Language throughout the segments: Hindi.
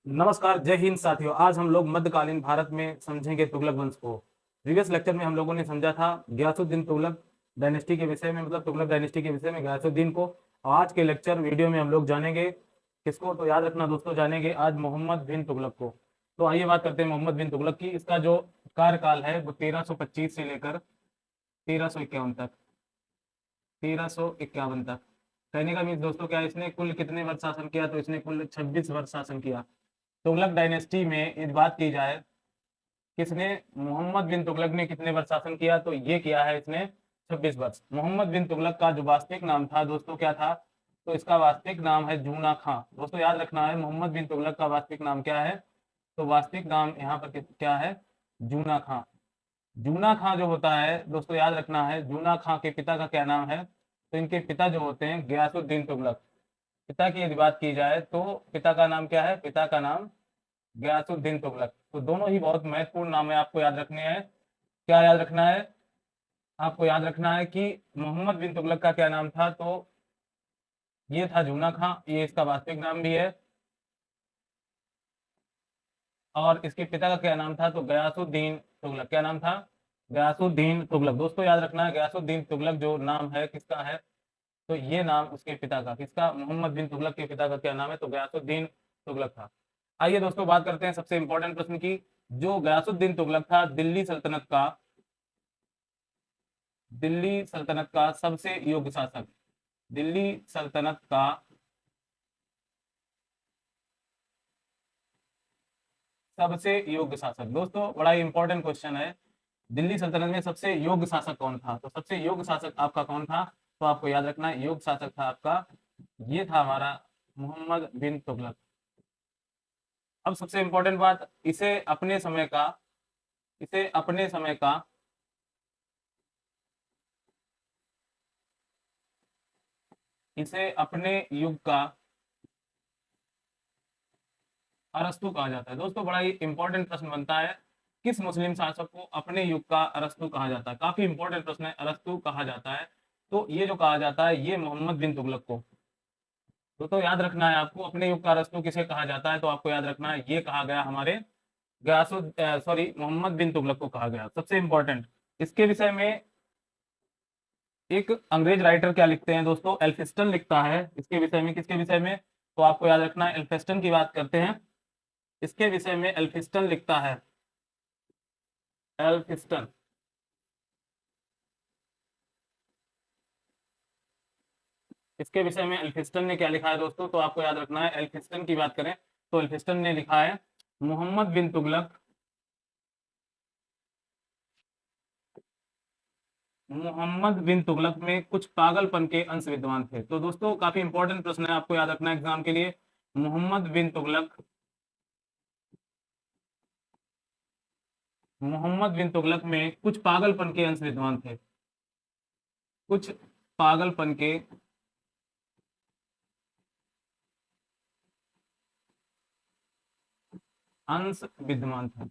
नमस्कार, जय हिंद साथियों। आज हम लोग मध्यकालीन भारत में समझेंगे तुगलक वंश को। प्रीवियस लेक्चर में हम लोगों ने समझा था गयासुद्दीन तुगलक डायनेस्टी के विषय में, मतलब तुगलक डायनेस्टी के विषय में गयासुद्दीन को। और आज के लेक्चर वीडियो में हम लोग जानेंगे किसको, तो याद रखना दोस्तों, जानेंगे आज मोहम्मद बिन तुगलक को। तो आइए बात करते हैं मोहम्मद बिन तुगलक की। इसका जो कार्यकाल है वो 1325 से लेकर 1351 तक, 1351 तक। कहने का मीन्स दोस्तों क्या है, इसने कुल कितने वर्ष शासन किया, तो इसने कुल 26 वर्ष शासन किया। तुगलक डायनेस्टी में यदि बात की जाए किसने, मोहम्मद बिन तुगलक ने कितने वर्ष शासन किया, तो ये किया है इसने 26 वर्ष। मोहम्मद बिन तुगलक का जो वास्तविक नाम था दोस्तों क्या था, तो इसका वास्तविक नाम है जूना खां। दोस्तों याद रखना है मोहम्मद बिन तुगलक का वास्तविक नाम क्या है, तो वास्तविक नाम यहाँ पर क्या है, जूना खां। जूना खां जो होता है दोस्तों, याद रखना है जूना खां के पिता का क्या नाम है, तो इनके पिता जो होते हैं गयासुद्दीन तुगलक। पिता की यदि बात की जाए तो पिता का नाम क्या है, पिता का नाम गयासुद्दीन तुगलक। तो दोनों ही बहुत महत्वपूर्ण नाम है, आपको याद रखने हैं। क्या याद रखना है, आपको याद रखना है कि मोहम्मद बिन तुगलक का क्या नाम था, तो ये था जूना खां, ये इसका वास्तविक नाम भी है। और इसके पिता का क्या नाम था, तो गयासुद्दीन तुगलक। क्या नाम था, गयासुद्दीन तुगलक। दोस्तों याद रखना है गयासुद्दीन तुगलक जो नाम है किसका है, तो ये नाम उसके पिता का, किसका, मोहम्मद बिन तुगलक के पिता का क्या नाम है, तो गयासुद्दीन तुगलक था। आइए दोस्तों बात करते हैं सबसे इंपॉर्टेंट प्रश्न की। जो गयासुद्दीन तुगलक था, दिल्ली सल्तनत का सबसे योग्य शासक, दिल्ली सल्तनत का सबसे योग्य शासक। दोस्तों बड़ा ही इंपॉर्टेंट क्वेश्चन है, दिल्ली सल्तनत में सबसे योग्य शासक कौन था, तो सबसे योग्य शासक आपका कौन था, तो आपको याद रखना है योग्य शासक था आपका, ये था हमारा मोहम्मद बिन तुगलक। अब सबसे इंपॉर्टेंट बात, इसे अपने समय का इसे अपने युग का अरस्तु कहा जाता है। दोस्तों बड़ा ही इंपॉर्टेंट प्रश्न बनता है, किस मुस्लिम शासक को अपने युग का अरस्तु कहा जाता है। काफी इंपॉर्टेंट प्रश्न है, अरस्तु कहा जाता है, तो ये जो कहा जाता है ये मोहम्मद बिन तुगलक को। तो याद रखना है आपको, अपने युग का अरस्तु किसे कहा जाता है, तो आपको याद रखना है ये कहा गया हमारे मोहम्मद बिन तुगलक को कहा गया। सबसे इंपॉर्टेंट इसके विषय में एक अंग्रेज राइटर क्या लिखते हैं दोस्तों, एल्फिस्टन लिखता है इसके विषय में। किसके विषय में, तो आपको याद रखना है एल्फिस्टन की बात करते हैं। इसके विषय में एल्फिस्टन लिखता है, एल्फिस्टन। इसके विषय में एल्फिस्टन ने क्या लिखा है दोस्तों, तो आपको याद रखना है एल्फिस्टन की बात करें तो एल्फिस्टन ने लिखा है मोहम्मद बिन तुगलक, मोहम्मद बिन तुगलक में कुछ पागलपन के अंश विद्वान थे। तो दोस्तों काफी इंपॉर्टेंट प्रश्न है, आपको याद रखना है एग्जाम के लिए। मोहम्मद बिन तुगलक में कुछ पागलपन के अंश विद्वान थे, कुछ पागलपन के अंश विद्वान थे।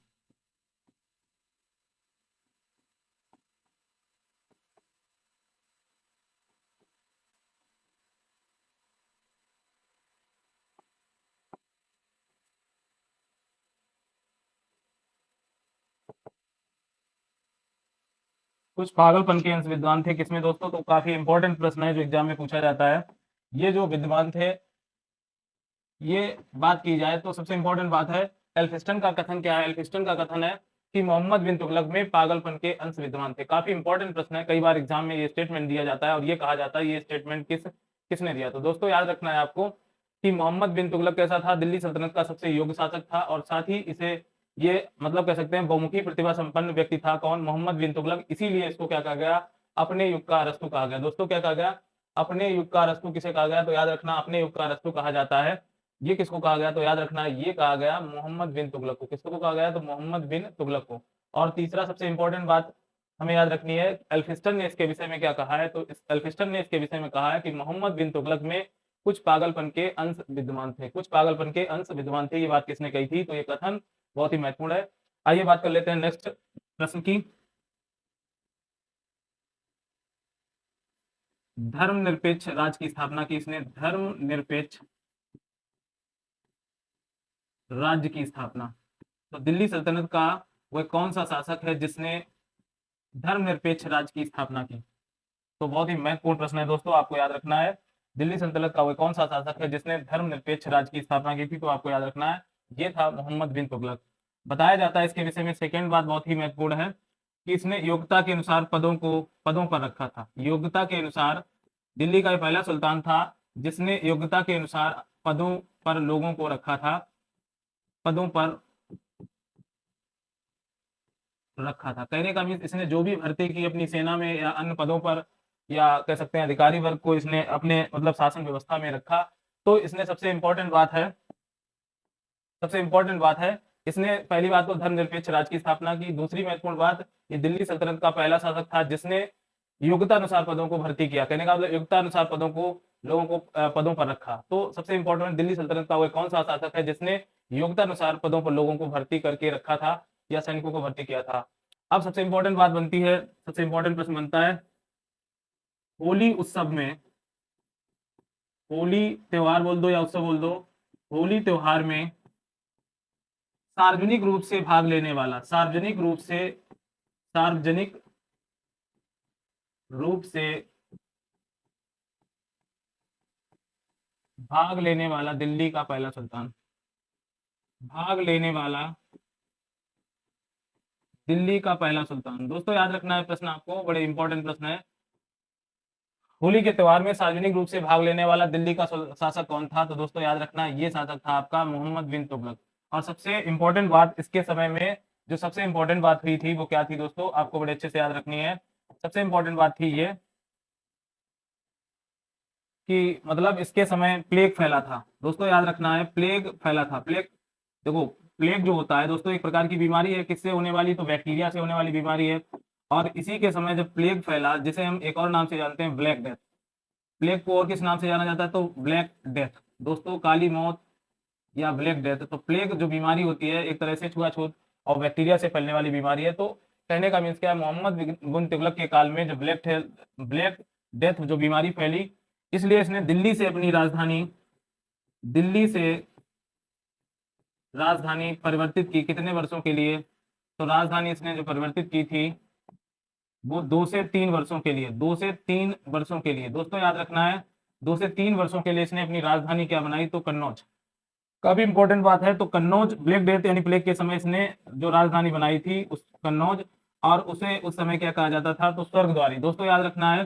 कुछ पागलपन के अंश विद्वान थे किसमें दोस्तों, तो काफी इंपॉर्टेंट प्रश्न है जो एग्जाम में पूछा जाता है। ये जो विद्वान थे, ये बात की जाए तो सबसे इंपॉर्टेंट बात है एल्फिस्टन का कथन क्या है। एल्फिस्टन का कथन है कि मोहम्मद बिन तुगलक में पागलपन के अंश विद्वान थे। काफी इंपॉर्टेंट प्रश्न है, कई बार एग्जाम में ये स्टेटमेंट दिया जाता है और ये कहा जाता है ये स्टेटमेंट किसने दिया। तो दोस्तों याद रखना है आपको कि मोहम्मद बिन तुगलक कैसा था, दिल्ली सल्तनत का सबसे योग्य शासक था, और साथ ही इसे ये मतलब कह सकते हैं बहुमुखी प्रतिभा संपन्न व्यक्ति था। कौन, मोहम्मद बिन तुगलक। इसीलिए इसको क्या कहा गया, अपने युग का अरस्तु कहा गया। दोस्तों क्या कहा गया, अपने युग का अरस्तु किसे कहा गया, तो याद रखना अपने युग का अरस्तु कहा जाता है। ये किसको कहा गया, तो याद रखना ये कहा गया मोहम्मद बिन तुगलक को। किसको कहा गया, तो मोहम्मद बिन तुगलक को। और तीसरा सबसे इंपॉर्टेंट बात हमें याद रखनी है, एल्फिस्टन ने इसके विषय में क्या कहा है, तो एल्फिस्टन ने इसके विषय में कहा है कि मोहम्मद बिन तुगलक में कुछ पागलपन के अंश विद्यमान थे, कुछ पागलपन के अंश विद्यमान थे। ये बात किसने कही थी, तो ये कथन बहुत ही महत्वपूर्ण है। आइए बात कर लेते हैं नेक्स्ट प्रश्न की। धर्मनिरपेक्ष राज्य की स्थापना की इसने, धर्मनिरपेक्ष राज्य की स्थापना। तो दिल्ली सल्तनत का वह कौन सा शासक है जिसने धर्मनिरपेक्ष राज्य की स्थापना की? तो बहुत ही महत्वपूर्ण प्रश्न है दोस्तों, आपको याद रखना है। दिल्ली सल्तनत का वह कौन सा शासक है जिसने धर्मनिरपेक्ष राज्य की स्थापना की थी? तो आपको याद रखना है, ये था मोहम्मद बिन तुगलक। बताया जाता है इसके विषय में, सेकेंड बात बहुत ही महत्वपूर्ण है कि इसने योग्यता के अनुसार पदों पर रखा था। योग्यता के अनुसार दिल्ली का पहला सुल्तान था जिसने योग्यता के अनुसार पदों पर लोगों को रखा था, पदों पर रखा था। कहने का मीन इसने जो भी भर्ती की अपनी सेना में या अन्य पदों पर, या कह सकते हैं अधिकारी वर्ग को इसने अपने मतलब शासन व्यवस्था में रखा। तो इसने सबसे इंपॉर्टेंट बात है इसने पहली बात तो धर्मनिरपेक्ष राज्य की स्थापना की। दूसरी महत्वपूर्ण बात, ये दिल्ली सल्तनत का पहला शासक था जिसने योग्यता अनुसार पदों को भर्ती किया। कहने का मतलब योग्यता अनुसार पदों को लोगों को पदों पर रखा। तो सबसे इंपॉर्टेंट, दिल्ली सल्तनत का वह कौन सा शासक है जिसने योग्यता अनुसार पदों पर लोगों को भर्ती करके रखा था या सैनिकों को भर्ती किया था? अब सबसे इंपॉर्टेंट बात बनती है, सबसे इंपॉर्टेंट प्रश्न बनता है, होली उत्सव में, होली त्योहार बोल दो या उत्सव बोल दो, होली त्योहार में सार्वजनिक रूप से भाग लेने वाला, सार्वजनिक रूप से भाग लेने वाला दिल्ली का पहला सुल्तान, भाग लेने वाला दिल्ली का पहला सुल्तान। दोस्तों याद रखना है प्रश्न आपको, बड़े इंपॉर्टेंट प्रश्न है। होली के त्योहार में सार्वजनिक रूप से भाग लेने वाला दिल्ली का शासक कौन था? तो दोस्तों याद रखना, ये शासक था आपका मोहम्मद बिन तुगलक। और सबसे इंपॉर्टेंट बात इसके समय में, जो सबसे इंपॉर्टेंट बात हुई थी वो क्या थी दोस्तों, आपको बड़े अच्छे से याद रखनी है। सबसे इंपॉर्टेंट बात थी ये कि मतलब इसके समय प्लेग फैला था। दोस्तों याद रखना है, प्लेग फैला था। प्लेग, देखो प्लेग जो होता है दोस्तों एक प्रकार की बीमारी है, किससे होने वाली? तो बैक्टीरिया से होने वाली बीमारी है। और इसी के समय जब प्लेग फैला, जिसे हम एक और नाम से जानते हैं ब्लैक डेथ, प्लेग को और किस नाम से जाना जाता है? तो ब्लैक डेथ दोस्तों, काली मौत या ब्लैक डेथ। तो प्लेग जो बीमारी होती है एक तरह से छुआछूत और बैक्टीरिया से फैलने वाली बीमारी है। तो कहने का मीन्स क्या है, मोहम्मद बिन तुगलक के काल में जब ब्लैक डेथ जो बीमारी फैली, इसलिए इसने दिल्ली से राजधानी परिवर्तित की। कितने वर्षों के लिए? तो राजधानी इसने जो परिवर्तित की थी वो 2 से 3 वर्षों के लिए, 2 से 3 वर्षों के लिए। दोस्तों याद रखना है, 2 से 3 वर्षों के लिए इसने अपनी राजधानी क्या बनाई? तो कन्नौज। काफी इंपॉर्टेंट बात है। तो कन्नौज, ब्लैक डेथ यानी प्लेग के समय इसने जो राजधानी बनाई थी उस कन्नौज, और उसे उस समय क्या कहा जाता था? तो स्वर्गद्वारी। दोस्तों याद रखना है,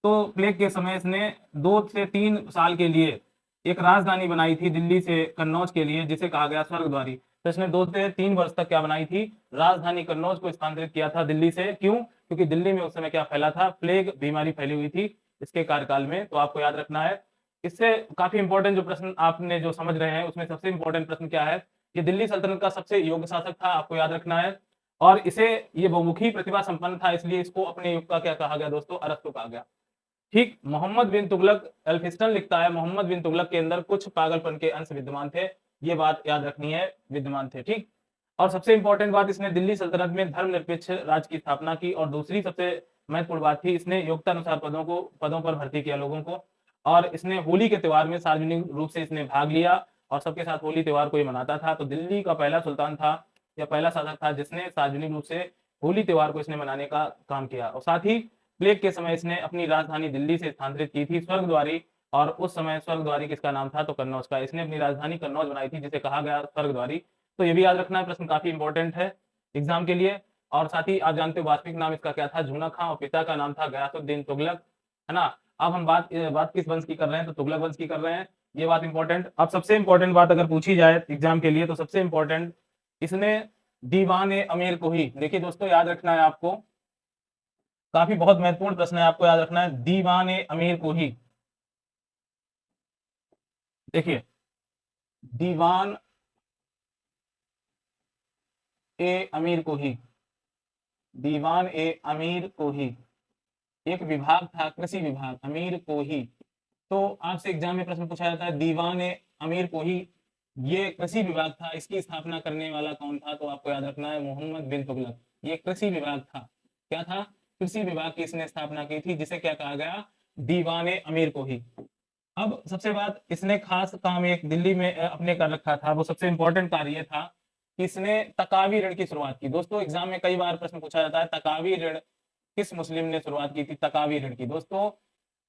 तो प्लेग के समय इसने 2 से 3 साल के लिए एक राजधानी बनाई थी दिल्ली से कन्नौज के लिए, जिसे कहा गया स्वर्गद्वारी। तो इसने 2 से 3 वर्ष तक क्या बनाई थी? राजधानी कन्नौज को स्थानांतरित किया था दिल्ली से। क्यों? क्योंकि दिल्ली में उस समय क्या फैला था? प्लेग बीमारी फैली हुई थी इसके कार्यकाल में। तो आपको याद रखना है। इससे काफी इंपॉर्टेंट जो प्रश्न आपने जो समझ रहे हैं उसमें सबसे इंपॉर्टेंट प्रश्न क्या है? ये दिल्ली सल्तनत का सबसे योग्य शासक था, आपको याद रखना है। और इसे ये बहुमुखी प्रतिभा संपन्न था, इसलिए इसको अपने युग का क्या कहा गया दोस्तों? अरस्तु कहा गया। ठीक, मोहम्मद बिन तुगलक, एल्फिंस्टन लिखता है मोहम्मद बिन तुगलक के अंदर कुछ पागलपन के अंश विद्यमान थे। ये बात याद रखनी है, विद्यमान थे। ठीक, और सबसे इंपॉर्टेंट बात, इसने दिल्ली सल्तनत में धर्मनिरपेक्ष राज्य की स्थापना की। और दूसरी सबसे महत्वपूर्ण बात थी, इसने योग्यता अनुसार पदों पर भर्ती किया लोगों को। और इसने होली के त्योहार में सार्वजनिक रूप से इसने भाग लिया और सबके साथ होली त्योहार को ये मनाता था। तो दिल्ली का पहला सुल्तान था या पहला शासक था जिसने सार्वजनिक रूप से होली त्योहार को इसने मनाने का काम किया। और साथ ही प्लेग के समय इसने अपनी राजधानी दिल्ली से स्थानांतरित की थी स्वर्गद्वारी। और उस समय स्वर्गद्वारी किसका नाम था? तो कन्नौज का। इसने अपनी राजधानी कन्नौज बनाई थी जिसे कहा गया स्वर्गद्वारी। तो ये भी याद रखना है, प्रश्न काफी इंपॉर्टेंट है एग्जाम के लिए। और साथ ही आप जानते हो वास्तविक नाम इसका क्या था? जूना खां, और पिता का नाम था गयासुद्दीन तुगलक, है ना। अब हम बात किस वंश की कर रहे हैं? तो तुगलक वंश की कर रहे हैं, ये बात इंपॉर्टेंट। अब सबसे इंपॉर्टेंट बात अगर पूछी जाए एग्जाम के लिए तो सबसे इंपॉर्टेंट, इसने दीवान ए अमीर को ही, देखिए दोस्तों याद रखना है आपको, काफी बहुत महत्वपूर्ण प्रश्न है, आपको याद रखना है, दीवान ए अमीर को ही। देखिए, दीवान ए अमीर को ही, दीवान ए अमीर को ही एक विभाग था, कृषि विभाग, अमीर को ही। तो आपसे एग्जाम में प्रश्न पूछा जाता है दीवान ए अमीर को ही, ये कृषि विभाग था, इसकी स्थापना करने वाला कौन था? तो आपको याद रखना है मोहम्मद बिन तुगलक। ये कृषि विभाग था, क्या था? कृषि विभाग की इसने स्थापना की थी, जिसे क्या कहा गया? दीवान ए अमीर को ही। अब सबसे बात, इसने खास काम एक दिल्ली में अपने कर रखा था, वो सबसे इंपॉर्टेंट कार्य था कि इसने तकावी ऋण की शुरुआत की। दोस्तों एग्जाम में कई बार प्रश्न पूछा जाता है, तकावी ऋण किस मुस्लिम ने शुरुआत की थी, तकावी ऋण की। दोस्तों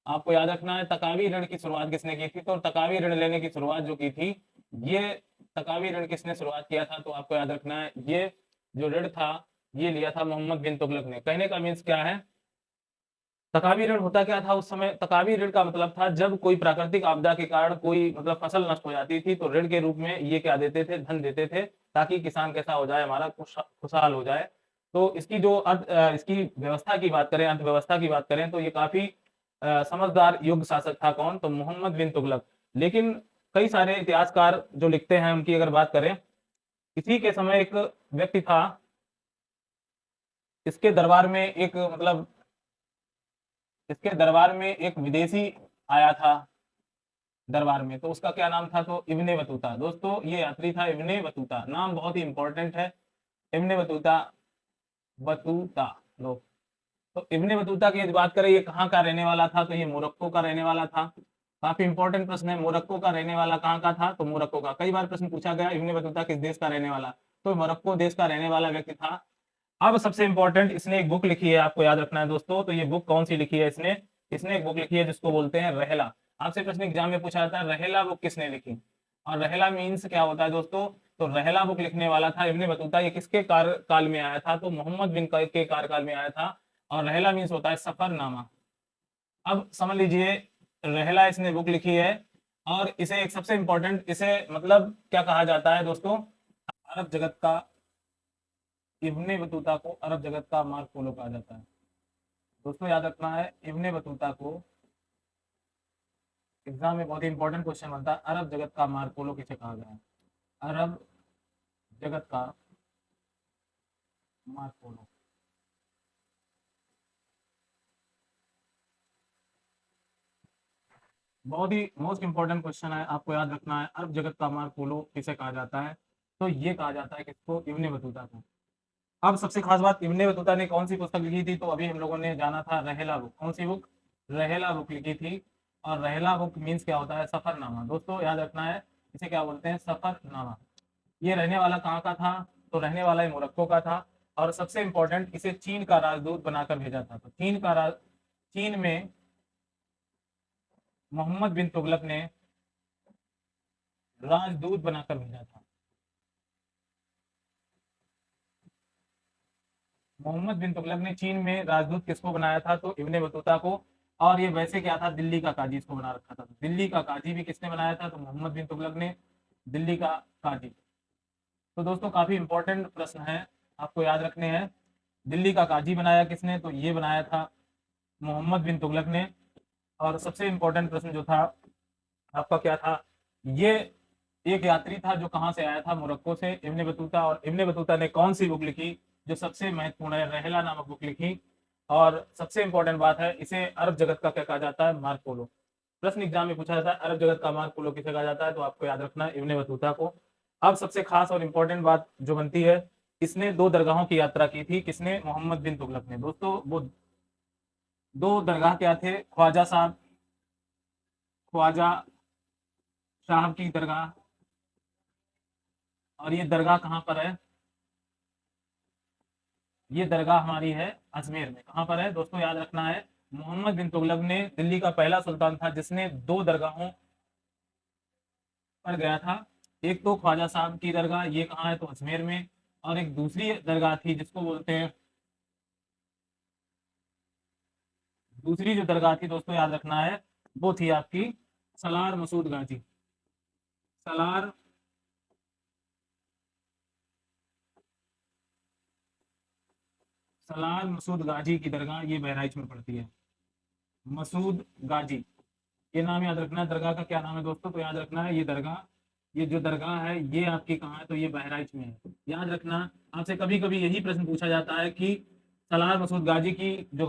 आपको याद रखना है तकावी ऋण की शुरुआत किसने की थी, तो तकावी ऋण लेने की शुरुआत जो की थी, ये तकावी ऋण किसने शुरुआत किया था, तो आपको याद रखना है ये जो ऋण था ये लिया था मोहम्मद बिन तुगलक ने। कहने का मीन्स क्या है, तकावी ऋण होता क्या था उस समय, तकावी ऋण का मतलब था जब कोई प्राकृतिक आपदा के कारण कोई मतलब फसल नष्ट हो जाती थी तो ऋण के रूप में ये क्या देते थे, धन देते थे, ताकि किसान कैसा हो जाए, हमारा खुशहाल हो जाए। तो इसकी जो इसकी व्यवस्था की बात करें, अर्थव्यवस्था की बात करें, तो ये काफी समझदार योग्य शासक था। कौन, तो मोहम्मद बिन तुगलक। लेकिन कई सारे इतिहासकार जो लिखते हैं उनकी अगर बात करें, इसी के समय एक व्यक्ति था, इसके दरबार में एक मतलब इसके दरबार में एक विदेशी आया था दरबार में, तो उसका क्या नाम था, तो इब्ने बतूता। दोस्तों ये यात्री था इब्ने बतूता, नाम बहुत ही इंपॉर्टेंट है, इब्ने बतूता। बतूता लो, तो इब्ने बतूता की यदि बात करें, ये कहाँ का रहने वाला था, तो ये मोरक्को का रहने वाला था। काफी इंपॉर्टेंट प्रश्न है, मोरक्को का रहने वाला कहाँ का था, तो मोरक्को का। कई बार प्रश्न पूछा गया इब्ने बतूता किस देश का रहने वाला, तो मोरक्को देश का रहने वाला व्यक्ति था। अब सबसे इंपॉर्टेंट, इसने एक बुक लिखी है, आपको याद रखना है दोस्तों। तो ये बुक कौन सी लिखी है, इसने इसने एक बुक लिखी है जिसको बोलते हैं रहला। आपसे प्रश्न एग्जाम में पूछा जाता है रहला बुक किसने लिखी, और रहला मीन्स क्या होता है दोस्तों, तो रहला बुक लिखने वाला था इब्ने बतूता। ये किसके काल में आया था, तो मोहम्मद बिन के कार्यकाल में आया था। और रहला मीन्स होता है सफरनामा। अब समझ लीजिए रहला इसने बुक लिखी है, और इसे एक सबसे इंपॉर्टेंट, इसे मतलब क्या कहा जाता है दोस्तों, अरब जगत का, इब्ने बतूता को अरब जगत का मार्को पोलो कहा जाता है। दोस्तों याद रखना है इब्ने बतूता को, एग्जाम में बहुत ही इंपॉर्टेंट क्वेश्चन बनता है, अरब जगत का मार्को पोलो किसे कहा गया है, अरब जगत का मार्को पोलो। बहुत ही मोस्ट इंपॉर्टेंट क्वेश्चन है, आपको याद रखना है अरब जगत का मार्को पोलो किसे कहा जाता है, तो ये कहा जाता है किसको, इब्ने बतूता को। अब सबसे खास बात, इब्ने बतूता ने कौन सी पुस्तक लिखी थी, तो अभी हम लोगों ने जाना था रहला बुक। कौन सी बुक, रहला बुक लिखी थी। और रहला बुक मीन्स क्या होता है, सफरनामा। दोस्तों याद रखना है इसे क्या बोलते हैं, सफरनामा। ये रहने वाला कहाँ का था, तो रहने वाला ही मोरक्को का था। और सबसे इंपॉर्टेंट, इसे चीन का राजदूत बनाकर भेजा था। तो चीन में मोहम्मद बिन तुगलक ने राजदूत बनाकर भेजा था। मोहम्मद बिन तुगलक ने चीन में राजदूत किसको बनाया था, तो इब्ने बतूता को। और ये वैसे क्या था, दिल्ली का काजी इसको बना रखा था। तो दिल्ली का काजी भी किसने बनाया था, तो मोहम्मद बिन तुगलक ने, दिल्ली का काजी। तो दोस्तों काफी इंपॉर्टेंट प्रश्न है, आपको याद रखने हैं। दिल्ली का काजी बनाया किसने, तो ये बनाया था मोहम्मद बिन तुगलक ने। और सबसे इंपॉर्टेंट प्रश्न जो था आपका क्या था, ये एक यात्री था जो कहाँ से आया था, मोरक्को से, इब्ने बतूता। और इब्ने बतूता ने कौन सी बुक लिखी, जो सबसे महत्वपूर्ण है, रहला नामक बुक लिखी। और सबसे इंपॉर्टेंट बात है, इसे अरब जगत का क्या कहा जाता है, मार्को पोलो। प्रश्न एग्जाम में पूछा जाता है अरब जगत का मार्को पोलो किसे कहा जाता है, तो आपको याद रखना है इब्ने बतूता को। अब सबसे खास और इंपॉर्टेंट बात जो बनती है, इसने 2 दरगाहों की यात्रा की थी, किसने, मोहम्मद बिन तुगलक ने। दोस्तों वो 2 दरगाह क्या थे, ख्वाजा साहब, ख्वाजा साहब की दरगाह। और ये दरगाह कहाँ पर है, ये दरगाह हमारी है अजमेर में। कहाँ पर है दोस्तों, याद रखना है मोहम्मद बिन तुगलक ने, दिल्ली का पहला सुल्तान था जिसने 2 दरगाहों पर गया था। एक तो ख्वाजा साहब की दरगाह, ये कहाँ है, तो अजमेर में। और एक दूसरी दरगाह थी जिसको बोलते हैं, दूसरी जो दरगाह थी दोस्तों याद रखना है, वो थी आपकी सलार मसूद गाजी। सलार सलार मसूद गाजी की दरगाह, ये बहराइच में पड़ती है, मसूद गाजी। ये नाम याद रखना है, दरगाह का क्या नाम है दोस्तों, तो याद रखना है ये दरगाह, ये जो दरगाह है ये आपकी कहाँ है, तो ये बहराइच में है। याद रखना, आपसे कभी कभी यही प्रश्न पूछा जाता है कि सलार मसूद गाजी की जो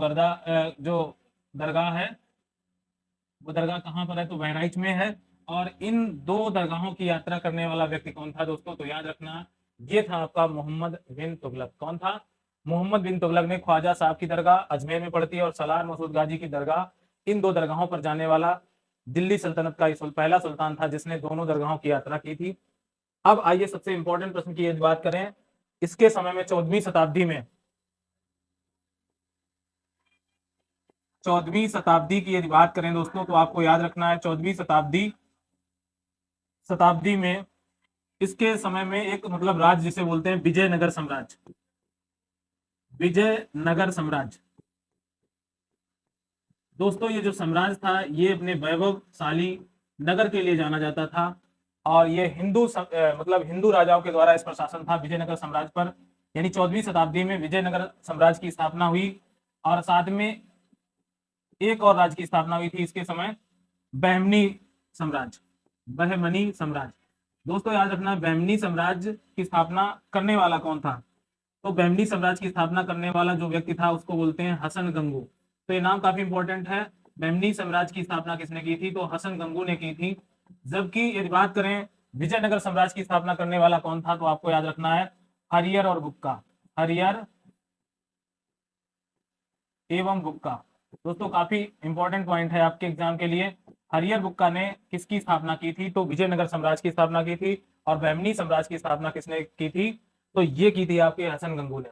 दरगाह है, वो दरगाह कहाँ पर है, तो बहराइच में है। और इन 2 दरगाहों की यात्रा करने वाला व्यक्ति कौन था दोस्तों, तो याद रखना ये था आपका मोहम्मद बिन तुगलक। कौन था, मोहम्मद बिन तुगलक ने ख्वाजा साहब की दरगाह अजमेर में पड़ती है और सलार मसूद गाजी की दरगाह, इन 2 दरगाहों पर जाने वाला दिल्ली सल्तनत का पहला सुल्तान था जिसने दोनों दरगाहों की यात्रा की थी। अब आइए सबसे इंपॉर्टेंट प्रश्न की यदि बात करें, इसके समय में 14वीं शताब्दी में, 14वीं शताब्दी की यदि बात करें दोस्तों तो आपको याद रखना है 14वीं शताब्दी में इसके समय में एक मतलब राज्य जिसे बोलते हैं विजयनगर साम्राज्य, विजयनगर साम्राज्य। दोस्तों ये जो साम्राज्य था ये अपने वैभवशाली नगर के लिए जाना जाता था और ये मतलब हिंदू राजाओं के द्वारा इस पर शासन था विजयनगर साम्राज्य पर। यानी 14वीं शताब्दी में विजयनगर साम्राज्य की स्थापना हुई और साथ में एक और राज्य की स्थापना हुई थी इसके समय, बहमनी साम्राज्य, बहमनी साम्राज्य। दोस्तों याद रखना बहमनी साम्राज्य की स्थापना करने वाला कौन था, तो बहमनी साम्राज्य की स्थापना करने वाला जो व्यक्ति था उसको बोलते हैं हसन गंगू। तो ये नाम काफी इंपॉर्टेंट है। बहमनी साम्राज्य की स्थापना किसने की थी, तो हसन गंगू ने की थी। जबकि यदि बात करें विजयनगर साम्राज्य की स्थापना करने वाला कौन था, तो आपको याद रखना है हरियर और बुक्का, हरियर एवं बुक्का। दोस्तों काफी इंपॉर्टेंट पॉइंट है आपके एग्जाम के लिए। हरियर बुक्का ने किसकी स्थापना की थी, तो विजयनगर साम्राज्य की स्थापना की थी। और बहमनी साम्राज्य की स्थापना किसने की थी, तो ये की थी आपके हसन गंगू ने।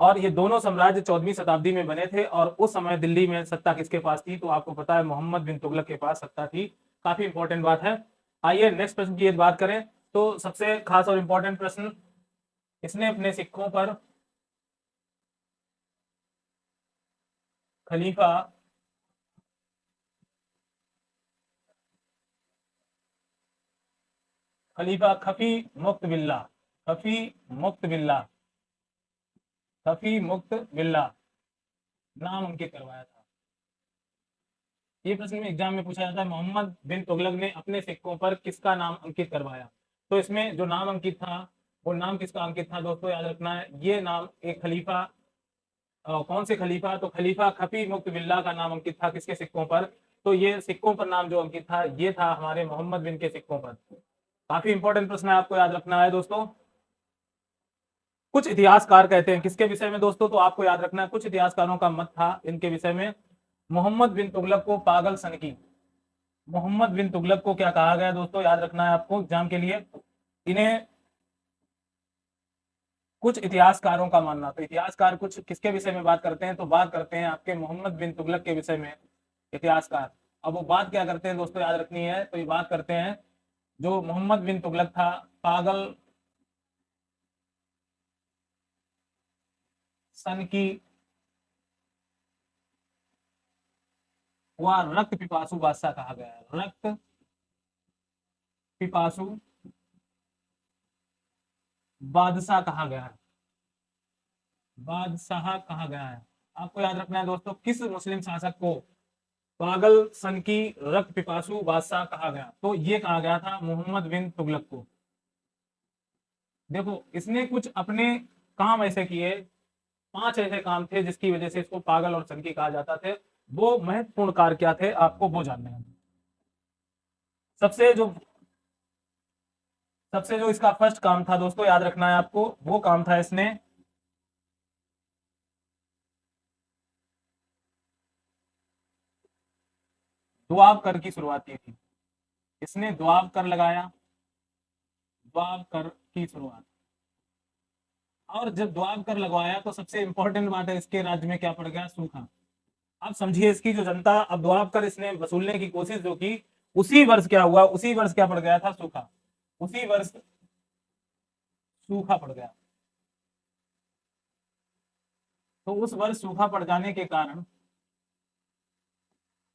और ये दोनों साम्राज्य 14वीं शताब्दी में बने थे और उस समय दिल्ली में सत्ता किसके पास थी, तो आपको पता है मोहम्मद बिन तुगलक के पास सत्ता थी। काफी इंपॉर्टेंट बात है। आइए नेक्स्ट प्रश्न की बात करें तो सबसे खास और इंपॉर्टेंट प्रश्न, इसने अपने सिक्कों पर खलीफा खलीफा खफी मुक्त बिल्ला, खफी मुक्त बिल्ला, खफी मुक्त बिल्ला नाम अंकित करवाया था। ये प्रश्न में एग्जाम में पूछा जाता है मोहम्मद बिन तुगलक ने अपने सिक्कों पर किसका नाम अंकित करवाया। तो इसमें जो नाम अंकित था वो नाम किसका अंकित था, दोस्तों याद रखना है ये नाम एक खलीफा, कौन से खलीफा, तो खलीफा खफी मुक्त बिल्ला का नाम अंकित था किसके सिक्कों पर, तो ये सिक्कों पर नाम जो अंकित था ये था हमारे मोहम्मद बिन के सिक्कों पर। काफी इंपॉर्टेंट प्रश्न है, आपको याद रखना है दोस्तों। कुछ इतिहासकार कहते हैं किसके विषय में दोस्तों, तो आपको याद रखना है कुछ इतिहासकारों का मत था इनके विषय में, मोहम्मद बिन तुगलक को पागल सनकी, मोहम्मद बिन तुगलक को क्या कहा गया दोस्तों, याद रखना है आपको एग्जाम के लिए। इन्हें कुछ इतिहासकारों का मानना, तो इतिहासकार कुछ किसके विषय में बात करते हैं, तो बात करते हैं आपके मोहम्मद बिन तुगलक के विषय में इतिहासकार। अब वो बात क्या करते हैं दोस्तों, याद रखनी है, तो ये बात करते हैं जो मोहम्मद बिन तुगलक था पागल सन की वह रक्त पिपासु बादशाह कहा गया है, रक्त पिपासु बादशाह कहा गया है, बादशाह कहा गया है। आपको याद रखना है दोस्तों किस मुस्लिम शासक को पागल सन की रक्त पिपासु बादशाह कहा गया, तो ये कहा गया था मोहम्मद बिन तुगलक को। देखो इसने कुछ अपने काम ऐसे किए, 5 ऐसे काम थे जिसकी वजह से इसको पागल और सनकी कहा जाता थे। वो महत्वपूर्ण कार्य क्या थे आपको वो जानने हैं। सबसे जो सबसे जो इसका फर्स्ट काम था दोस्तों याद रखना है आपको, वो काम था इसने दुआब कर की शुरुआत की थी। इसने दुआब कर लगाया, दुआब कर की शुरुआत। और जब दुआब कर लगवाया तो सबसे इंपॉर्टेंट बात है इसके राज्य में क्या पड़ गया, सूखा। आप समझिए इसकी जो जनता, अब दुआब कर इसने वसूलने की कोशिश जो की, उसी वर्ष क्या हुआ, उसी वर्ष क्या पड़ गया था, सूखा। उसी वर्ष सूखा पड़ गया। तो उस वर्ष सूखा पड़ जाने के कारण,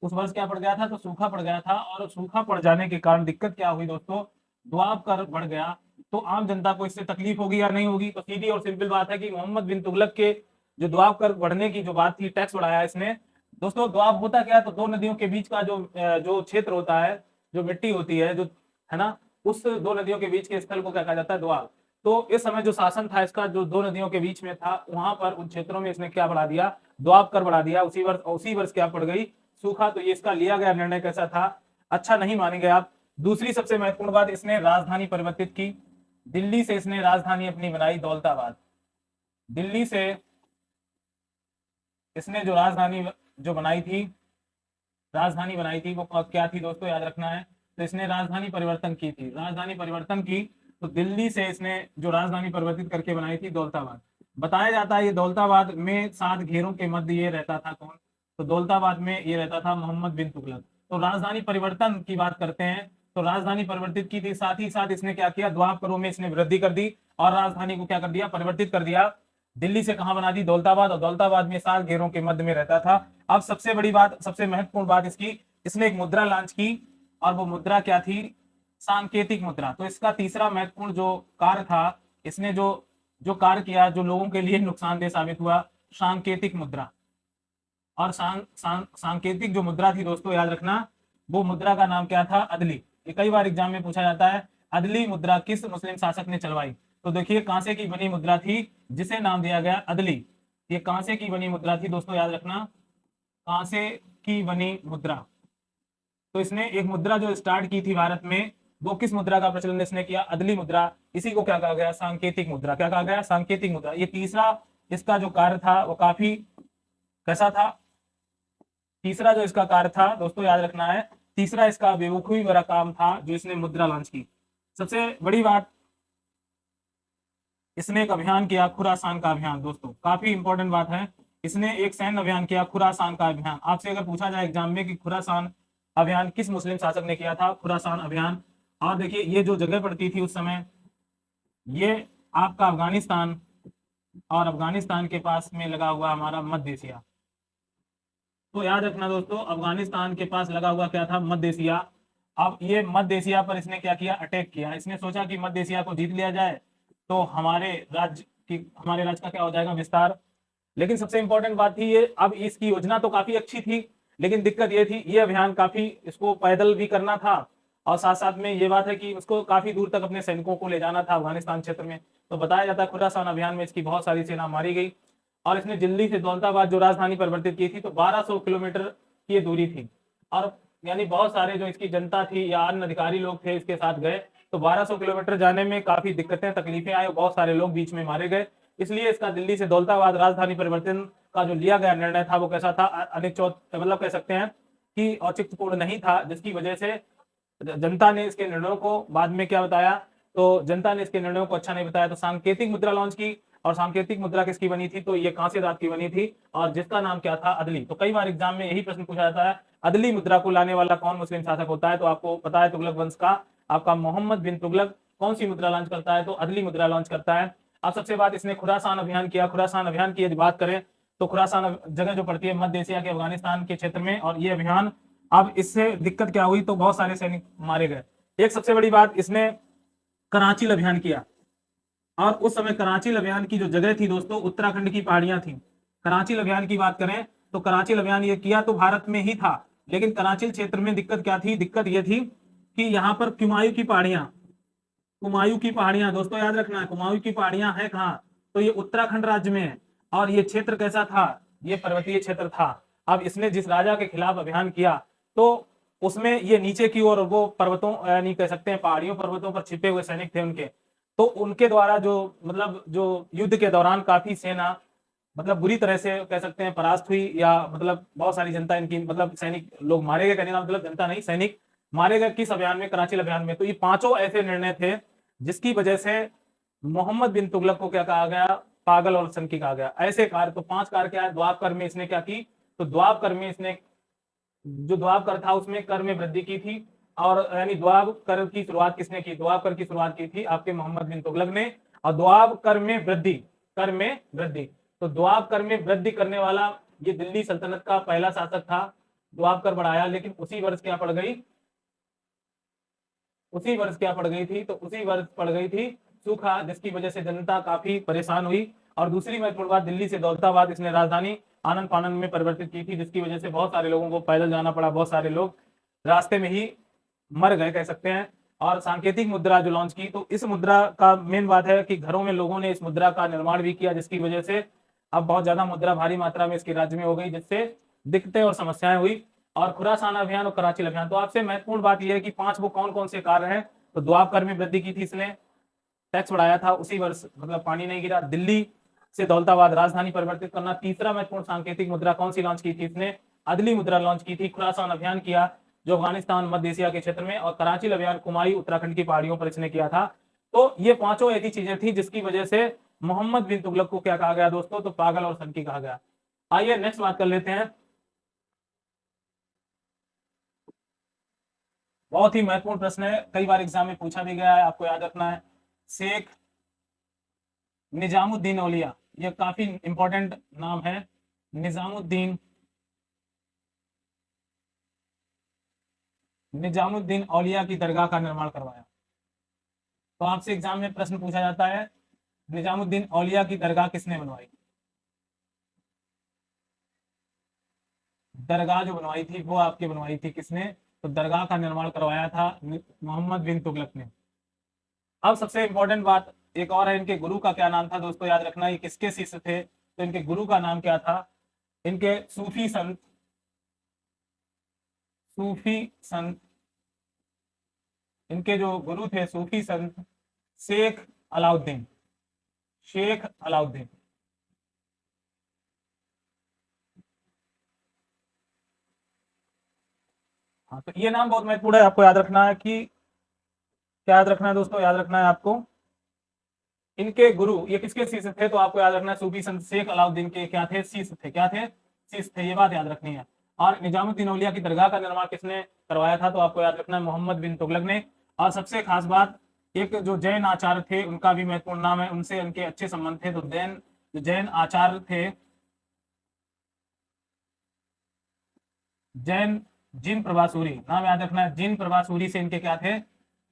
उस वर्ष क्या पड़ गया था, तो सूखा पड़ गया था। और सूखा पड़ जाने के कारण दिक्कत क्या हुई दोस्तों, दुआब कर बढ़ गया। तो आम जनता को इससे तकलीफ होगी या नहीं होगी, तो सीधी और सिंपल बात है कि मोहम्मद बिन तुगलक के जो दुआब कर बढ़ने की जो बात थी, टैक्स बढ़ाया इसने। दोस्तों दुआब होता क्या है, तो दो नदियों के बीच का जो क्षेत्र होता है, जो मिट्टी होती है जो, है ना, उस दो नदियों के बीच के स्थल को क्या कहा जाता है, दुआब। तो इस समय जो शासन था इसका, जो दो नदियों के बीच में था, वहां पर उन क्षेत्रों में इसने क्या बढ़ा दिया, दुआब कर बढ़ा दिया। उसी वर्ष क्या पड़ गई, सूखा। तो ये इसका लिया गया निर्णय कैसा था, अच्छा नहीं मानेंगे आप। दूसरी सबसे महत्वपूर्ण बात, इसने राजधानी परिवर्तित की। दिल्ली से इसने राजधानी अपनी बनाई दौलताबाद। दिल्ली से इसने जो राजधानी जो बनाई थी राजधानी बनाई थी वो क्या थी दोस्तों, याद रखना है। तो इसने राजधानी परिवर्तन की थी, राजधानी परिवर्तन की, तो दिल्ली से इसने जो राजधानी परिवर्तित करके बनाई थी दौलताबाद। बताया जाता है ये दौलताबाद में 7 घेरों के मध्य ये रहता था कौन, तो दौलताबाद में ये रहता था मोहम्मद बिन तुगलक। तो राजधानी परिवर्तन की बात करते हैं, तो राजधानी परिवर्तित की थी, साथ ही साथ इसने क्या किया, द्वापरों में इसने वृद्धि कर दी और राजधानी को क्या कर दिया, परिवर्तित कर दिया। दिल्ली से कहां बना दी, दौलताबाद, और दौलताबाद में 7 घेरों के मध्य में रहता था। अब सबसे बड़ी बात, सबसे महत्वपूर्ण बात इसकी, इसने एक मुद्रा लॉन्च की और वो मुद्रा क्या थी, सांकेतिक मुद्रा। तो इसका तीसरा महत्वपूर्ण जो कार्य था, इसने जो जो कार्य किया जो लोगों के लिए नुकसानदेह साबित हुआ, सांकेतिक मुद्रा। और सांकेतिक जो मुद्रा थी दोस्तों, याद रखना, वो मुद्रा का नाम क्या था, अदली। ये कई बार एग्जाम में पूछा जाता है, अदली मुद्रा किस मुस्लिम शासक ने चलवाई। तो देखिए कांसे की बनी मुद्रा थी जिसे नाम दिया गया अदली। ये कांसे की बनी मुद्रा थी दोस्तों, याद रखना, कांसे की बनी मुद्रा। तो इसने एक मुद्रा जो स्टार्ट की थी भारत में, वो किस मुद्रा का प्रचलन इसने किया, अदली मुद्रा। इसी को क्या कहा गया, सांकेतिक मुद्रा। क्या कहा गया, सांकेतिक मुद्रा। ये तीसरा इसका जो कार्य था वो काफी कैसा था, तीसरा जो इसका कार्य था दोस्तों, याद रखना है, तीसरा इसका बेवकूफी भरा काम था जो इसने मुद्रा लॉन्च की। सबसे बड़ी बात, इसने एक अभियान किया, खुरासान का अभियान। दोस्तों काफी इंपॉर्टेंट बात है, इसने एक सैन्य अभियान किया, खुरासान का अभियान। आपसे अगर पूछा जाए एग्जाम में कि खुरासान अभियान किस मुस्लिम शासक ने किया था, खुरासान अभियान। और देखिए ये जो जगह पड़ती थी उस समय, ये आपका अफगानिस्तान, और अफगानिस्तान के पास में लगा हुआ हमारा मध्य एशिया। तो याद रखना दोस्तों, अफगानिस्तान के पास लगा हुआ क्या था, मध्य एशिया। अब ये मध्य एशिया पर इसने क्या किया, अटैक किया। इसने सोचा कि मध्य एशिया को जीत लिया जाए तो हमारे राज्य का क्या हो जाएगा, विस्तार। लेकिन सबसे इंपॉर्टेंट बात थी ये, अब इसकी योजना तो काफी अच्छी थी, लेकिन दिक्कत ये थी, ये अभियान काफी, इसको पैदल भी करना था और साथ साथ में ये बात है कि उसको काफी दूर तक अपने सैनिकों को ले जाना था अफगानिस्तान क्षेत्र में। तो बताया जाता है खुरासान अभियान में इसकी बहुत सारी सेना मारी गई। और इसने दिल्ली से दौलताबाद जो राजधानी परिवर्तित की थी, तो 1200 किलोमीटर की दूरी थी। और यानी बहुत सारे जो इसकी जनता थी या अन्य अधिकारी लोग थे इसके साथ गए, तो 1200 किलोमीटर जाने में काफी दिक्कतें तकलीफें आई, बहुत सारे लोग बीच में मारे गए। इसलिए इसका दिल्ली से दौलताबाद राजधानी परिवर्तन का जो लिया गया निर्णय था वो कैसा था, मतलब कह सकते हैं कि औचित्यपूर्ण नहीं था, जिसकी वजह से जनता ने इसके निर्णयों को बाद में क्या बताया, तो जनता ने इसके निर्णयों को अच्छा नहीं बताया। तो सांकेतिक मुद्रा लॉन्च की, और सांकेतिक मुद्रा किसकी बनी थी, तो ये कांसे धातु की बनी थी और जिसका नाम क्या था, अदली। तो कई बार एग्जाम में यही प्रश्न पूछा जाता है, अदली मुद्रा को लाने वाला कौन मुस्लिम शासक होता है। तो आपको पता है तुगलक वंश का आपका मोहम्मद बिन तुगलक कौन सी मुद्रा लॉन्च करता है, तो अदली मुद्रा लॉन्च करता है। अब सबसे बात, इसने खुरासान अभियान किया। खुरासान अभियान की यदि बात करें तो खुरासान जगह जो पड़ती है मध्य एशिया के अफगानिस्तान के क्षेत्र में, और ये अभियान, अब इससे दिक्कत क्या हुई, तो बहुत सारे सैनिक मारे गए। एक सबसे बड़ी बात, इसने कराची अभियान किया, और उस समय कराची अभियान की जो जगह थी दोस्तों, उत्तराखंड की पहाड़ियां थी। कराची अभियान की बात करें तो कराची अभियान ये किया तो भारत में ही था, लेकिन कराची क्षेत्र में दिक्कत क्या थी, दिक्कत ये थी कि यहाँ पर कुमायूं की पहाड़ियां, कुमायूं की पहाड़ियां दोस्तों याद रखना है, कुमायूं की पहाड़ियां है कहाँ, तो ये उत्तराखंड राज्य में है। और ये क्षेत्र कैसा था, ये पर्वतीय क्षेत्र था। अब इसने जिस राजा के खिलाफ अभियान किया तो उसमें ये नीचे की ओर वो पर्वतों यानी कह सकते हैं पहाड़ियों पर्वतों पर छिपे हुए सैनिक थे उनके, तो उनके द्वारा जो मतलब जो युद्ध के दौरान काफी सेना मतलब बुरी तरह से कह सकते हैं परास्त हुई, या मतलब बहुत सारी जनता इनकी मतलब सैनिक लोग मारे गए, कहने का मतलब जनता नहीं सैनिक मारे गए। किस अभियान में, कराची अभियान में। तो ये पांचों ऐसे निर्णय थे जिसकी वजह से मोहम्मद बिन तुगलक को क्या कहा गया, पागल और सनकी कहा गया। ऐसे कार्य, तो 5 कार्य क्या है, द्वाब कर में इसने क्या की, तो द्वाब कर में इसने जो द्वाब कर था उसमें कर में वृद्धि की थी। और यानी द्वाब कर की शुरुआत किसने की, द्वाब कर की शुरुआत की थी आपके मोहम्मद बिन तुगलक ने। और द्वाब कर में वृद्धि, कर में वृद्धि, तो द्वाब कर में वृद्धि करने वाला ये दिल्ली सल्तनत का पहला शासक था। द्वाब कर बढ़ाया, लेकिन उसी वर्ष क्या पड़ गई, उसी वर्ष क्या पड़ गई थी, तो उसी वर्ष पड़ गई थी सूखा, जिसकी वजह से जनता काफी परेशान हुई। और दूसरी महत्वपूर्ण बात, दिल्ली से दौलताबाद इसने राजधानी आनंद फानन में परिवर्तित की थी, जिसकी वजह से बहुत सारे लोगों को पैदल जाना पड़ा, बहुत सारे लोग रास्ते में ही मर गए कह सकते हैं। और सांकेतिक मुद्रा जो लॉन्च की, तो इस मुद्रा का मेन बात है कि घरों में लोगों ने इस मुद्रा का निर्माण भी किया, जिसकी वजह से अब बहुत ज्यादा मुद्रा भारी मात्रा में इसके राज्य में हो गई, जिससे दिक्कतें और समस्याएं हुई। और खुरासान अभियान और कराची अभियान, तो आपसे महत्वपूर्ण बात यह है कि 5 वो कौन कौन से कार्य हैं, तो द्वाब कर में वृद्धि की थी इसने, टैक्स बढ़ाया था उसी वर्ष, मतलब पानी नहीं गिरा। दिल्ली से दौलताबाद राजधानी परिवर्तित करना। तीसरा महत्वपूर्ण सांकेतिक मुद्रा कौन सी लॉन्च की थी इसने, अदली मुद्रा लॉन्च की थी, खुरासान अभियान किया जो अफगानिस्तान मध्य एशिया के क्षेत्र में, और कराची अभियान कुमायूं उत्तराखंड की पहाड़ियों पर इसने किया था। तो ये पांचों ऐसी चीजें थी जिसकी वजह से मोहम्मद बिन तुगलक को क्या कहा गया दोस्तों, तो पागल और सनकी कहा गया। आइए नेक्स्ट बात कर लेते हैं। बहुत ही महत्वपूर्ण प्रश्न है, कई बार एग्जाम में पूछा भी गया है, आपको याद रखना है। शेख निजामुद्दीन औलिया, ये काफी इंपॉर्टेंट नाम है। निजामुद्दीन निजामुद्दीन औलिया की दरगाह का निर्माण करवाया। तो आपसे एग्जाम में प्रश्न पूछा जाता है, निजामुद्दीन औलिया की दरगाह किसने बनवाई? दरगाह जो बनवाई थी वो आपकी बनवाई थी किसने? तो दरगाह का निर्माण करवाया था मोहम्मद बिन तुगलक ने। अब सबसे इंपॉर्टेंट बात एक और है, इनके गुरु का क्या नाम था दोस्तों, याद रखना, ये किसके शिष्य थे? तो इनके गुरु का नाम क्या था? इनके सूफी संत इनके जो गुरु थे सूफी संत शेख अलाउद्दीन। शेख अलाउद्दीन। हाँ, तो ये नाम बहुत महत्वपूर्ण है, आपको याद रखना है कि क्या याद रखना है दोस्तों, याद रखना है आपको इनके गुरु ये किसके शिष्य थे, तो आपको याद रखना है सूफी संत शेख अलाउद्दीन के क्या थे? शिष्य थे। क्या थे? शिष्य थे, ये बात याद रखनी है। और निजामुद्दीन औलिया की दरगाह का निर्माण किसने करवाया था, तो आपको याद रखना है मोहम्मद बिन तुगलक ने। और सबसे खास बात, एक जो जैन आचार्य थे उनका भी महत्वपूर्ण नाम है, उनसे उनके अच्छे संबंध थे। तो जैन आचार्य थे, जैन जिन प्रभासूरी, नाम याद रखना है, जिन प्रभासूरी से इनके क्या थे?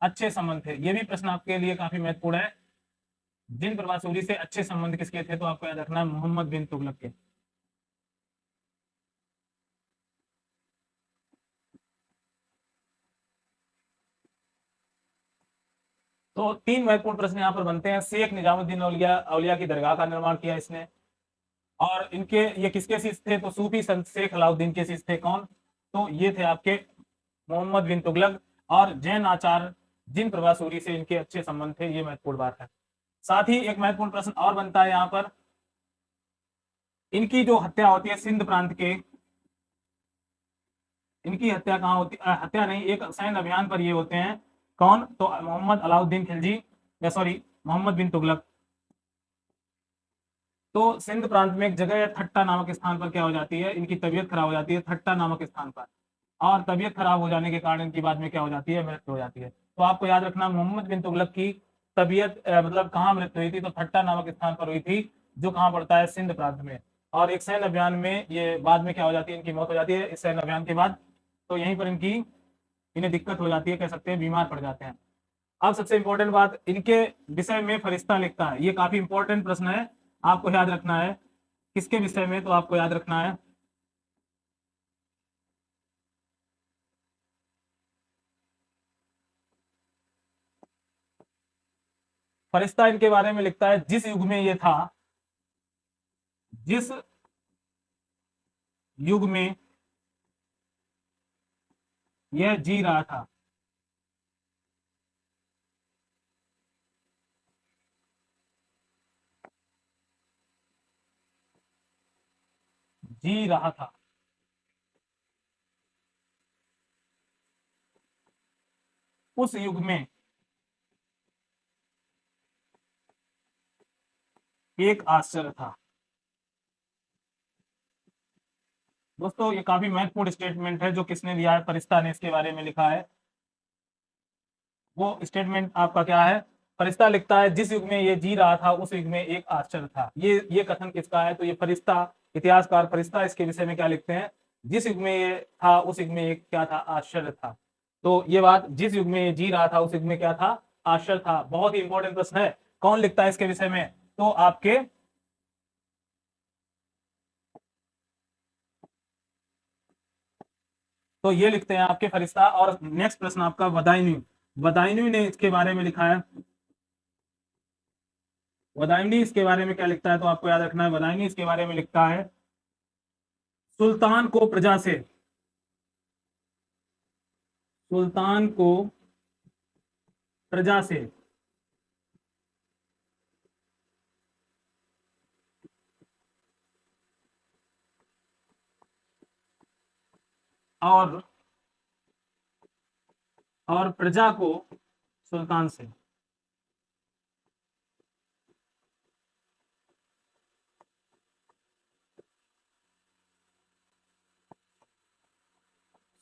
अच्छे संबंध थे। ये भी प्रश्न आपके लिए काफी महत्वपूर्ण है, जिन प्रभासूरी से अच्छे संबंध किसके थे, तो आपको याद रखना है मोहम्मद बिन तुगलक के। तो तीन महत्वपूर्ण प्रश्न यहाँ पर बनते हैं। शेख निजामुद्दीन औलिया औलिया की दरगाह का निर्माण किया इसने, और इनके ये किसके शिष्य थे? तो सूफी संत शेख अलाउद्दीन के शिष्य थे। कौन? तो ये थे आपके मोहम्मद बिन तुगलक। और जैन आचार्य जिन प्रभासूरी से इनके अच्छे संबंध थे, ये महत्वपूर्ण बात है। साथ ही एक महत्वपूर्ण प्रश्न और बनता है यहाँ पर, इनकी जो हत्या होती है सिंध प्रांत के, इनकी हत्या कहाँ होती है? हत्या नहीं, एक सैन्य अभियान पर ये होते हैं। कौन? तो मोहम्मद अलाउद्दीन खिलजी, या सॉरी मोहम्मद बिन तुगलक। तो सिंध प्रांत में एक जगह है थट्टा नामक स्थान पर क्या हो जाती है? इनकी तबीयत खराब हो जाती है थट्टा नामक स्थान पर, और तबीयत खराब हो जाने के कारण इनकी बाद में क्या हो जाती है? मृत्यु हो जाती है। तो आपको याद रखना मोहम्मद बिन तुगलक की तबीयत मतलब कहाँ मृत्यु हुई थी? तो थट्टा नामक स्थान पर हुई थी, जो कहाँ पड़ता है? सिंध प्रांत में। और एक सैन्य अभियान में ये बाद में क्या हो जाती है? इनकी मौत हो जाती है इस सैन्य अभियान के बाद। तो यहीं पर इन्हें दिक्कत हो जाती है, कह सकते हैं बीमार पड़ जाते हैं। अब सबसे इंपॉर्टेंट बात, इनके विषय में फरिश्ता लिखता है, ये काफी इंपॉर्टेंट प्रश्न है, आपको याद रखना है किसके विषय में, तो आपको याद रखना है फरिश्ता इनके बारे में लिखता है जिस युग में ये था, जिस युग में यह जी रहा था। जी रहा था। उस युग में एक आश्चर्य था। दोस्तों ये काफी महत्वपूर्ण स्टेटमेंट है जो किसने दिया है? फरिश्ता ने इसके बारे में लिखा है। वो स्टेटमेंट आपका क्या है? फरिश्ता लिखता है जिस युग में ये जी रहा था उस युग में एक आश्चर्य था। ये कथन किसका है? तो ये फरिश्ता, इतिहासकार फरिश्ता इसके विषय में क्या लिखते हैं? जिस युग में ये था उस युग में एक क्या था? आश्चर्य था। तो ये बात, जिस युग में ये जी रहा था उस युग में क्या था? आश्चर्य था। बहुत ही इंपॉर्टेंट प्रश्न है, कौन लिखता है इसके विषय में? तो आपके तो ये लिखते हैं आपके फरिश्ता। और नेक्स्ट प्रश्न आपका वदायूनी, वदायूनी ने इसके बारे में लिखा है। वदायूनी इसके बारे में क्या लिखता है? तो आपको याद रखना है वदायूनी इसके बारे में लिखता है, सुल्तान को प्रजा से, सुल्तान को प्रजा से और प्रजा को सुल्तान से।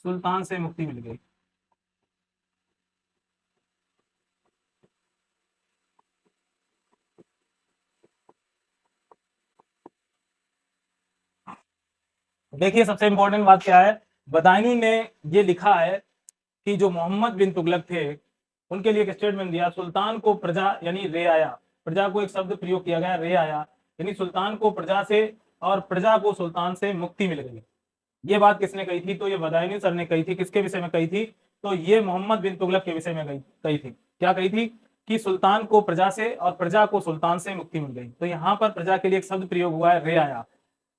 सुल्तान से मुक्ति मिल गई। देखिए सबसे इंपॉर्टेंट बात क्या है, बदायूं ने ये लिखा है कि जो मोहम्मद बिन तुगलक थे उनके लिए एक स्टेटमेंट दिया, सुल्तान को प्रजा यानी रे आया, प्रजा को एक शब्द प्रयोग किया गया रे आया, यानी सुल्तान को प्रजा से और प्रजा को सुल्तान से मुक्ति मिल गई। ये बात किसने कही थी? तो ये बदायूं सर ने कही थी। किसके विषय में कही थी? तो ये मोहम्मद बिन तुगलक के विषय में कही थी। क्या कही थी? कि सुल्तान को प्रजा से और प्रजा को सुल्तान से मुक्ति मिल गई। तो यहाँ पर प्रजा के लिए एक शब्द प्रयोग हुआ है रे आया,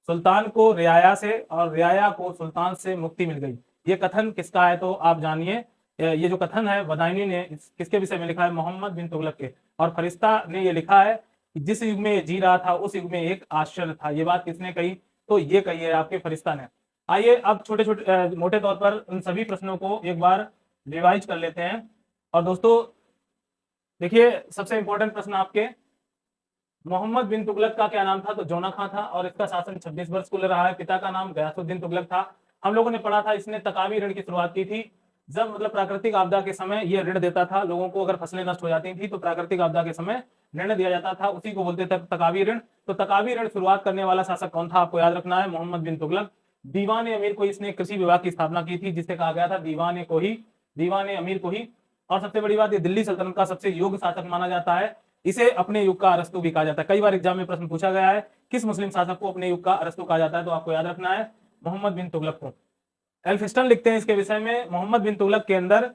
सुल्तान को रियाया से और रियाया को सुल्तान से मुक्ति मिल गई। ये कथन किसका है? तो आप जानिए, ये जो कथन है बदायूं ने किसके विषय में लिखा है? मोहम्मद बिन तुगलक के। और फरिश्ता ने ये लिखा है कि जिस युग में जी रहा था उस युग में एक आश्चर्य था। ये बात किसने कही? तो ये कही है आपके फरिश्ता ने। आइए अब छोटे छोटे मोटे तौर पर उन सभी प्रश्नों को एक बार रिवाइज कर लेते हैं। और दोस्तों देखिए सबसे इंपॉर्टेंट प्रश्न आपके, मोहम्मद बिन तुगलक का क्या नाम था? तो जोना खां था और इसका शासन 26 वर्ष कुल रहा है। पिता का नाम गयासुद्दीन तुगलक था। हम लोगों ने पढ़ा था इसने तकावी ऋण की शुरुआत की थी। जब मतलब प्राकृतिक आपदा के समय ये ऋण देता था लोगों को, अगर फसलें नष्ट हो जाती थी तो प्राकृतिक आपदा के समय ऋण दिया जाता था, उसी को बोलते थे तकावी ऋण। तो तकावी ऋण शुरुआत करने वाला शासक कौन था? आपको याद रखना है, मोहम्मद बिन तुगलक। दीवान अमीर को इसने कृषि विभाग की स्थापना की थी, जिसे कहा गया था दीवान अमीर को ही। और सबसे बड़ी बात, ये दिल्ली सल्तनत का सबसे योग्य शासक माना जाता है। इसे अपने युग का अरस्तु भी कहा जाता है। कई बार एग्जाम में प्रश्न पूछा गया है किस मुस्लिम शासक को अपने युग का अरस्तु कहा जाता है? तो आपको याद रखना है मोहम्मद बिन तुगलक को। एल्फिस्टन लिखते हैं इसके विषय में, मोहम्मद बिन तुगलक के अंदर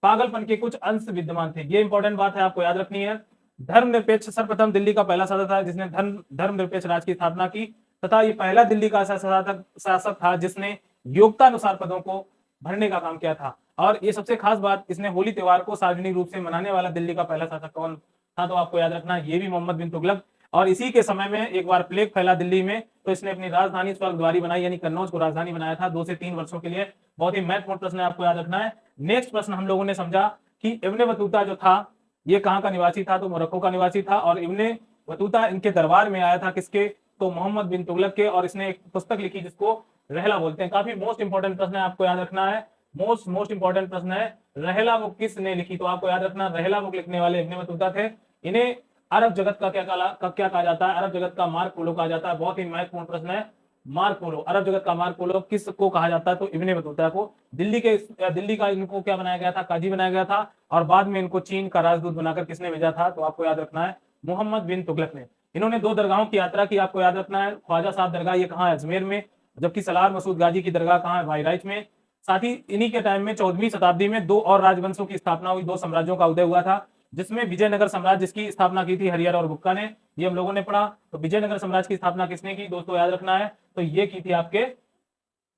पागलपन के कुछ अंश विद्यमान थे। ये इंपॉर्टेंट बात है, आपको याद रखनी है। धर्मनिरपेक्ष, सर्वप्रथम दिल्ली का पहला शासक था जिसने धर्मनिरपेक्ष राज की स्थापना की, तथा ये पहला दिल्ली का शासक था जिसने योग्यता अनुसार पदों को भरने का काम किया था। और ये सबसे खास बात, इसने होली त्योहार को सार्वजनिक रूप से मनाने वाला दिल्ली का पहला शासक कौन था? तो आपको याद रखना है ये भी मोहम्मद बिन तुगलक। और इसी के समय में एक बार प्लेग फैला दिल्ली में, तो इसने अपनी राजधानी स्वर्गद्वारी बनाई, यानी कन्नौज को राजधानी बनाया था 2 से 3 वर्षों के लिए। बहुत ही महत्वपूर्ण प्रश्न है, आपको याद रखना है। नेक्स्ट प्रश्न हम लोगों ने समझा कि इब्ने बतूता जो था ये कहाँ का निवासी था? तो मोरक्को का निवासी था। और इब्ने बतूता इनके दरबार में आया था किसके? तो मोहम्मद बिन तुगलक के। और इसने एक पुस्तक लिखी जिसको रहला बोलते हैं। काफी मोस्ट इंपॉर्टेंट प्रश्न है, आपको याद रखना है। मोस्ट इंपॉर्टेंट प्रश्न है, रहला बुक किसने लिखी? तो आपको याद रखना रहला बुक लिखने वाले इब्ने बतूता थे। इन्हें अरब जगत का क्या कहा जाता है? अरब जगत का मार्क पोलो कहा जाता है। बहुत ही महत्वपूर्ण प्रश्न है, मार्क पोलो, अरब जगत का मार्क पोलो किसको कहा जाता है? तो इब्ने बतूता को। दिल्ली का इनको क्या बनाया गया था? काजी बनाया गया था। और बाद में इनको चीन का राजदूत बनाकर किसने भेजा था? तो आपको याद रखना है मोहम्मद बिन तुगलक ने। इन्होंने 2 दरगाहों की यात्रा की, आपको याद रखना है। ख्वाजा साहब दरगाह ये कहाँ है? अजमेर में। जबकि सलार मसूद गाजी की दरगाह कहाँ है? बहराइच में। साथ ही इन्हीं के टाइम में 14वीं शताब्दी में 2 और राजवंशों की स्थापना हुई, 2 साम्राज्यों का उदय हुआ था, जिसमें विजयनगर साम्राज्य जिसकी स्थापना की थी हरिहर और बुक्का ने, ये हम लोगों ने पढ़ा। तो विजयनगर साम्राज्य की स्थापना किसने की? दोस्तों याद रखना है, तो ये की थी आपके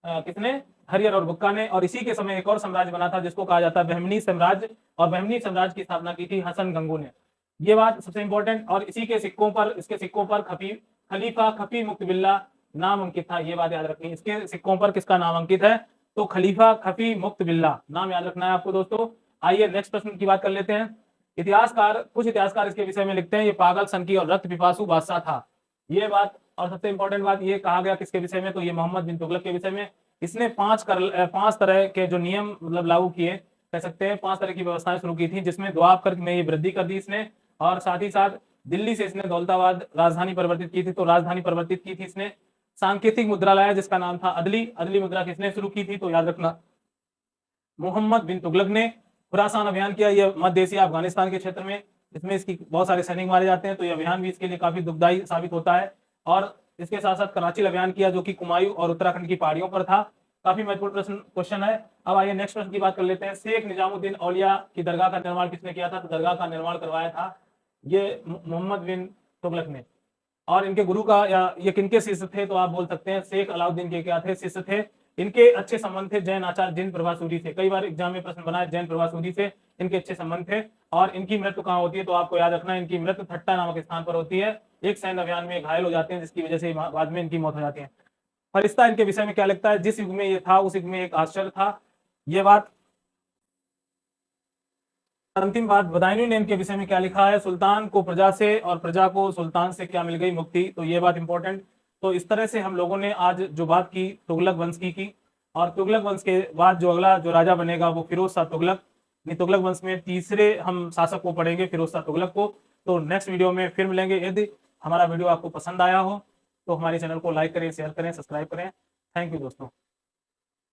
किसने? हरिहर और बुक्का ने। और इसी के समय एक और साम्राज्य बना था जिसको कहा जाता है बहमनी साम्राज्य, और बहमनी साम्राज्य की स्थापना की थी हसन गंगू ने। ये बात सबसे इंपॉर्टेंट। और इसी के सिक्कों पर, इसके सिक्कों पर खलीफा खफी मुक्त बिल्ला नाम अंकित था। ये बात याद रखनी है, इसके सिक्कों पर किसका नाम अंकित है? तो खलीफा खफी मुक्त बिल्ला नाम याद रखना है आपको दोस्तों। आइए नेक्स्ट प्रश्न की बात कर लेते हैं। कुछ इतिहासकार इसके विषय में लिखते हैं ये पागल, सनकी और रक्त पिपासु बादशाह था। ये बात, और सबसे इंपॉर्टेंट बात ये कहा गया किसके विषय में? तो ये मोहम्मद बिन तुगलक के विषय में। इसने 5 तरह के जो नियम मतलब लागू किए, कह सकते हैं 5 तरह की व्यवस्थाएं शुरू की थी, जिसमें द्वाब कर में ये वृद्धि कर दी इसने। और साथ ही साथ दिल्ली से इसने दौलताबाद राजधानी परिवर्तित की थी, तो राजधानी परिवर्तित की थी इसने। सांकेतिक मुद्रा लाया जिसका नाम था अदली मुद्रा किसने शुरू की थी? तो याद रखना मोहम्मद बिन तुगलक ने। खुरासान अभियान किया, यह मध्य एशिया अफगानिस्तान के क्षेत्र में, इसमें इसकी बहुत सारे सैनिक मारे जाते हैं, तो यह अभियान भी इसके लिए काफी दुखदायी साबित होता है। और इसके साथ साथ कराची अभियान किया जो कि कुमायूं और उत्तराखंड की पहाड़ियों पर था। काफी महत्वपूर्ण क्वेश्चन है। अब आइए नेक्स्ट प्रश्न की बात कर लेते हैं। शेख निजामुद्दीन औलिया की दरगाह का निर्माण किसने किया था? तो दरगाह का निर्माण करवाया था ये मोहम्मद बिन तुगलक ने। और इनके गुरु का या ये किनके शिष्य थे? तो आप बोल सकते हैं शेख अलाउद्दीन के क्या थे? शिष्य थे। इनके अच्छे संबंध थे जैन आचार्य जिन प्रभासूरी से। कई बार एग्जाम में प्रश्न बना है, जैन प्रभासूरी से इनके अच्छे संबंध थे। और इनकी मृत्यु कहाँ होती है? तो आपको याद रखना है इनकी मृत्यु ठट्टा नामक स्थान पर होती है। एक सैन्य अभियान में घायल हो जाते हैं जिसकी वजह से बाद में इनकी मौत हो जाती है। फरिश्ता इनके विषय में क्या लिखता है, जिस युग में ये था उस युग में एक आश्चर्य था। ये बात। अंतिम बात, बदायूं ने इनके विषय में क्या लिखा है, सुल्तान को प्रजा से और प्रजा को सुल्तान से क्या मिल गई, मुक्ति। तो ये बात इंपॉर्टेंट। तो इस तरह से हम लोगों ने आज जो बात की तुगलक वंश की और तुगलक वंश के बाद जो अगला जो राजा बनेगा वो फिरोज शाह तुगलक। तुगलक वंश में तीसरे हम शासक को पढ़ेंगे, फिरोज शाह तुगलक को। तो नेक्स्ट वीडियो में फिर मिलेंगे। यदि हमारा वीडियो आपको पसंद आया हो तो हमारे चैनल को लाइक करें, शेयर करें, सब्सक्राइब करें। थैंक यू दोस्तों।